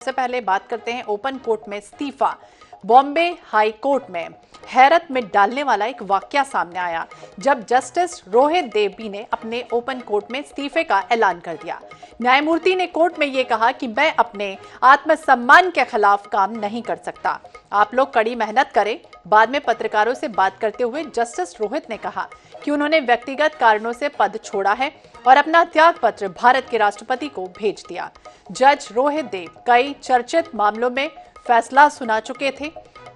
सबसे पहले बात करते हैं ओपन कोर्ट में इस्तीफा। बॉम्बे हाई कोर्ट में हैरत में डालने वाला एक वाकया सामने आया जब जस्टिस रोहित देवी ने अपने ओपन कोर्ट में इस्तीफे का ऐलान कर दिया। न्यायमूर्ति ने कोर्ट में यह कहा कि मैं अपने आत्मसम्मान के खिलाफ काम नहीं कर सकता, आप लोग कड़ी मेहनत करें। बाद में पत्रकारों से बात करते हुए जस्टिस रोहित ने कहा कि उन्होंने व्यक्तिगत कारणों से पद छोड़ा है और अपना त्याग पत्र भारत के राष्ट्रपति को भेज दिया। जज रोहित देव कई चर्चित मामलों में फैसला सुना चुके थे।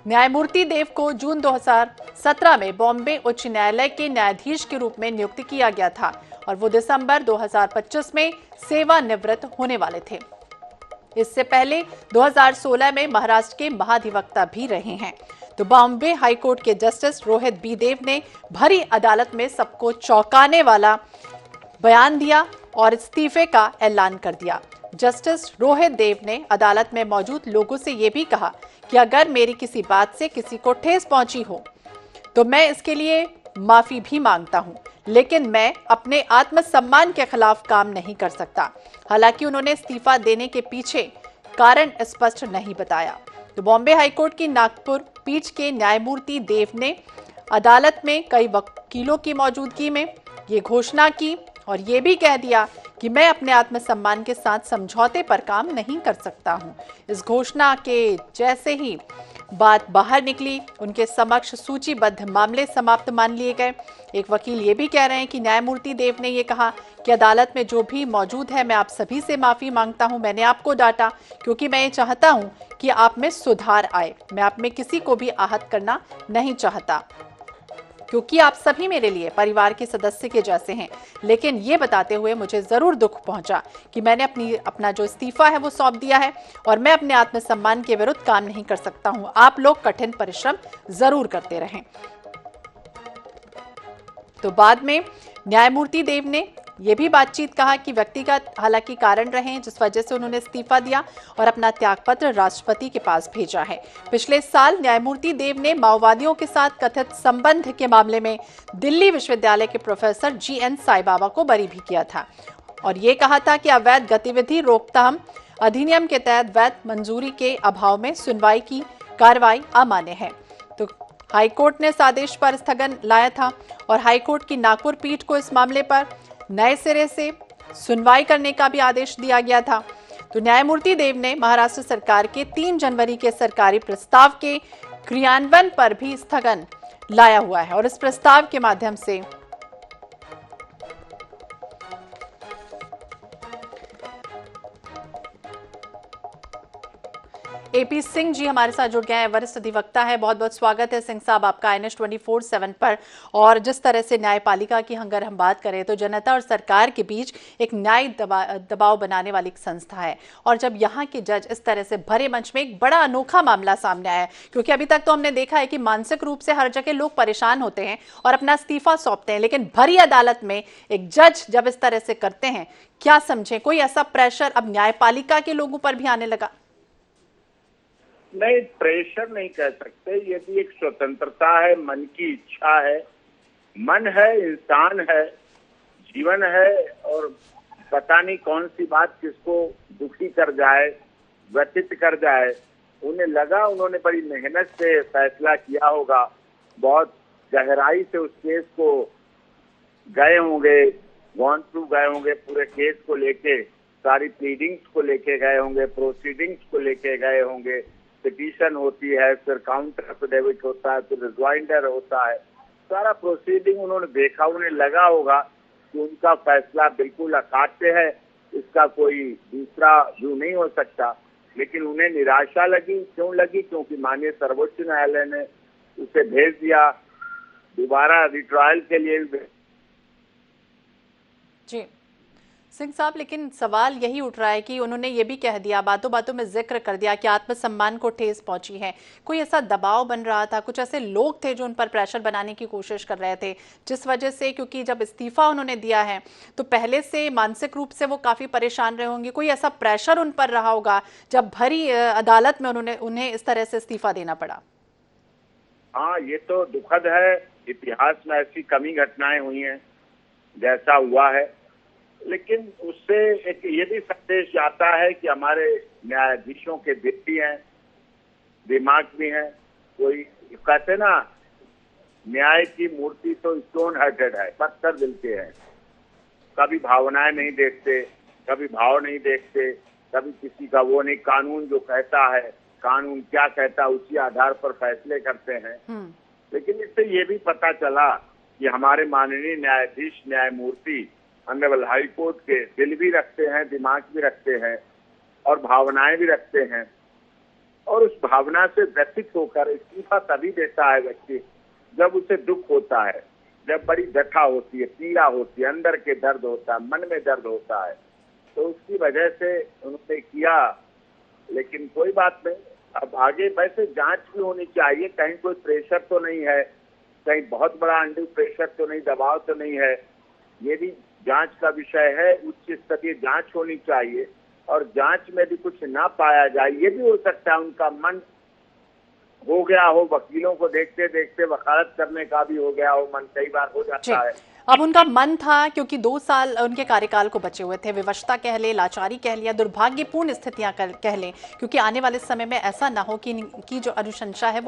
न्यायमूर्ति देव को जून 2017 में बॉम्बे उच्च न्यायालय के न्यायाधीश के रूप में नियुक्त किया गया था और वो दिसंबर 2025 में सेवानिवृत्त होने वाले थे। इससे पहले 2016 में महाराष्ट्र के महाधिवक्ता भी रहे हैं। तो बॉम्बे हाईकोर्ट के जस्टिस रोहित बी देव ने भरी अदालत में सबको चौंकाने वाला बयान दिया और इस्तीफे का ऐलान कर दिया। जस्टिस रोहित देव ने अदालत में मौजूद लोगों से यह भी कहा कि अगर मेरी किसी बात से किसी को ठेस पहुंची हो तो मैं इसके लिए माफी भी मांगता हूं, लेकिन मैं अपने आत्मसम्मान के खिलाफ काम नहीं कर सकता। हालांकि उन्होंने इस्तीफा देने के पीछे कारण स्पष्ट नहीं बताया। तो बॉम्बे हाईकोर्ट की नागपुर पीठ के न्यायमूर्ति देव ने अदालत में कई वकीलों की मौजूदगी में ये घोषणा की और ये भी कह दिया कि मैं अपने आत्मसम्मान के साथ समझौते पर काम नहीं कर सकता हूं। इस घोषणा के जैसे ही बात बाहर निकली, उनके समक्ष सूचीबद्ध मामले समाप्त मान लिए गए। एक वकील ये भी कह रहे हैं कि न्यायमूर्ति देव ने ये कहा कि अदालत में जो भी मौजूद है, मैं आप सभी से माफी मांगता हूं। मैंने आपको डांटा क्योंकि मैं ये चाहता हूं कि आप में सुधार आए। मैं आप में किसी को भी आहत करना नहीं चाहता क्योंकि आप सभी मेरे लिए परिवार के सदस्य के जैसे हैं। लेकिन ये बताते हुए मुझे जरूर दुख पहुंचा कि मैंने अपना जो इस्तीफा है वो सौंप दिया है और मैं अपने आत्मसम्मान के विरुद्ध काम नहीं कर सकता हूं। आप लोग कठिन परिश्रम जरूर करते रहें। तो बाद में न्यायमूर्ति देव ने यह भी बातचीत कहा कि व्यक्तिगत हालांकि कारण रहे जिस वजह से उन्होंने इस्तीफा दिया और अपना त्यागपत्र राष्ट्रपति के पास भेजा है। पिछले साल न्यायमूर्ति देव ने माओवादियों के साथ कथित संबंध के मामले में दिल्ली विश्वविद्यालय के प्रोफेसर GN साई बाबा को बरी भी किया था और ये कहा था कि अवैध गतिविधि रोकथाम अधिनियम के तहत वैध मंजूरी के अभाव में सुनवाई की कार्रवाई अमान्य है। तो हाईकोर्ट ने इस आदेश पर स्थगन लाया था और हाईकोर्ट की नागपुर पीठ को इस मामले पर नए सिरे से सुनवाई करने का भी आदेश दिया गया था। तो न्यायमूर्ति देव ने महाराष्ट्र सरकार के 3 जनवरी के सरकारी प्रस्ताव के क्रियान्वयन पर भी स्थगन लाया हुआ है और इस प्रस्ताव के माध्यम से AP सिंह जी हमारे साथ जुड़ गए हैं, वरिष्ठ अधिवक्ता है। बहुत बहुत स्वागत है सिंह साहब आपका INS 24/7 पर। और जिस तरह से न्यायपालिका की अगर हम बात करें तो जनता और सरकार के बीच एक न्याय दबाव बनाने वाली एक संस्था है और जब यहाँ के जज इस तरह से भरे मंच में एक बड़ा अनोखा मामला सामने आया है, क्योंकि अभी तक तो हमने देखा है कि मानसिक रूप से हर जगह लोग परेशान होते हैं और अपना इस्तीफा सौंपते हैं, लेकिन भरी अदालत में एक जज जब इस तरह से करते हैं, क्या समझे कोई ऐसा प्रेशर अब न्यायपालिका के लोगों पर भी आने लगा? नहीं, प्रेशर नहीं कह सकते। ये भी एक स्वतंत्रता है, मन की इच्छा है। मन है, इंसान है, जीवन है और पता नहीं कौन सी बात किसको दुखी कर जाए, व्यथित कर जाए। उन्हें लगा, उन्होंने बड़ी मेहनत से फैसला किया होगा, बहुत गहराई से उस केस को गए होंगे, गॉन थ्रू गए होंगे, पूरे केस को लेके, सारी प्लीडिंग्स को लेके गए होंगे, प्रोसीडिंग्स को लेके गए होंगे। पिटीशन होती है, फिर काउंटर एफिडेविट होता है, फिर रिजॉइंडर होता है, सारा प्रोसीडिंग उन्होंने देखा। उन्हें लगा होगा कि उनका फैसला बिल्कुल अकाट्य है, इसका कोई दूसरा व्यू नहीं हो सकता। लेकिन उन्हें निराशा लगी। क्यों लगी? क्योंकि माननीय सर्वोच्च न्यायालय ने उसे भेज दिया दोबारा रिट्रायल के लिए। जी सिंह साहब, लेकिन सवाल यही उठ रहा है कि उन्होंने ये भी कह दिया, बातों बातों में जिक्र कर दिया कि आत्मसम्मान को ठेस पहुंची है। कोई ऐसा दबाव बन रहा था, कुछ ऐसे लोग थे जो उन पर प्रेशर बनाने की कोशिश कर रहे थे, जिस वजह से, क्योंकि जब इस्तीफा उन्होंने दिया है तो पहले से मानसिक रूप से वो काफी परेशान रहे होंगे। कोई ऐसा प्रेशर उन पर रहा होगा जब भरी अदालत में उन्हें इस तरह से इस्तीफा देना पड़ा? हाँ, ये तो दुखद है। इतिहास में ऐसी कमी घटनाएं हुई हैं, जैसा हुआ है लेकिन उससे एक ये भी संदेश जाता है कि हमारे न्यायाधीशों के दिल भी हैं, दिमाग भी हैं। कोई कहते ना, न्याय की मूर्ति तो स्टोन हार्टेड है, पत्थर दिल के हैं। कभी भावनाएं नहीं देखते, कभी भाव नहीं देखते, कभी किसी का वो नहीं। कानून जो कहता है, कानून क्या कहता है, उसी आधार पर फैसले करते हैं। लेकिन इससे ये भी पता चला कि हमारे माननीय न्यायाधीश, न्यायमूर्ति ऑनरेबल हाई कोर्ट के दिल भी रखते हैं, दिमाग भी रखते हैं और भावनाएं भी रखते हैं। और उस भावना से व्यथित होकर इस्तीफा तभी देता है व्यक्ति जब उसे दुख होता है, जब बड़ी व्यथा होती है, पीड़ा होती है, अंदर के दर्द होता है, मन में दर्द होता है। तो उसकी वजह से उन्होंने किया। लेकिन कोई बात नहीं, अब आगे वैसे जांच भी होनी चाहिए। कहीं कोई प्रेशर तो नहीं है, कहीं बहुत बड़ा अंडू प्रेशर तो नहीं, दबाव तो नहीं है। ये भी जांच का विषय है। उच्च स्तरीय जांच होनी चाहिए और जांच में भी कुछ ना पाया जाए। ये भी हो सकता है उनका मन हो गया हो, वकीलों को देखते देखते वकालत करने का भी हो गया हो मन, कई बार हो जाता है। अब उनका मन था, क्योंकि 2 साल उनके कार्यकाल को बचे हुए थे। विवशता कह ले, लाचारी कह लिया, दुर्भाग्यपूर्ण स्थितियां कह लें, क्योंकि आने वाले समय में ऐसा ना हो कि जो अनुशंसा है